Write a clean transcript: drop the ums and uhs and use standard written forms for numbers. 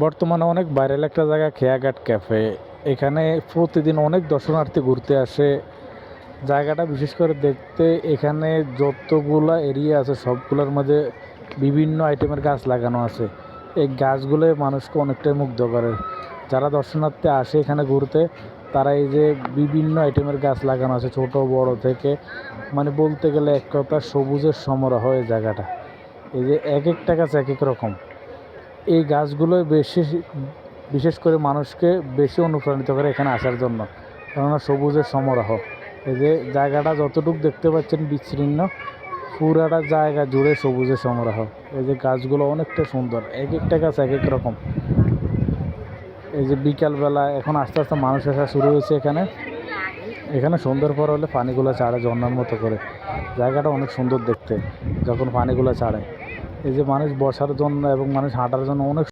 বর্তমানে অনেক ভাইরাল একটা জায়গা খেয়াঘাট ক্যাফে। এখানে প্রতিদিন অনেক দর্শনার্থী ঘুরতে আসে। জায়গাটা বিশেষ করে দেখতে এখানে যতগুলা এরিয়া আছে সবগুলোর মাঝে বিভিন্ন আইটেমের গাছ লাগানো আছে। এই গাছগুলোই মানুষকে অনেকটাই মুগ্ধ করে। যারা দর্শনার্থী আসে এখানে ঘুরতে তারা এই যে বিভিন্ন আইটেমের গাছ লাগানো আছে ছোট বড় থেকে, মানে বলতে গেলে এক কথা সবুজের সমারোহ এই জায়গাটা। এই যে এক একটা গাছ এক এক রকম। এই গাছগুলোই বিশেষ করে মানুষকে বেশি অনুপ্রাণিত করে এখানে আসার জন্য, কেননা সবুজের সমারোহ। এই যে জায়গাটা যতটুকু দেখতে পাচ্ছেন বিস্তীর্ণ, পুরাটা জায়গা জুড়ে সবুজের সমারোহ। এই যে গাছগুলো অনেকটা সুন্দর, এক একটা গাছ এক এক রকম। এই যে বিকালবেলা এখন আস্তে আস্তে মানুষ আসা শুরু হয়েছে এখানে। এখানে সন্ধ্যার পর হলে পানিগুলো ছাড়ে ঝর্ণার মতো করে। জায়গাটা অনেক সুন্দর দেখতে যখন পানিগুলো ছাড়ে। এই যে মানুষ বসার জন্য এবং মানুষ হাঁটার জন্য অনেক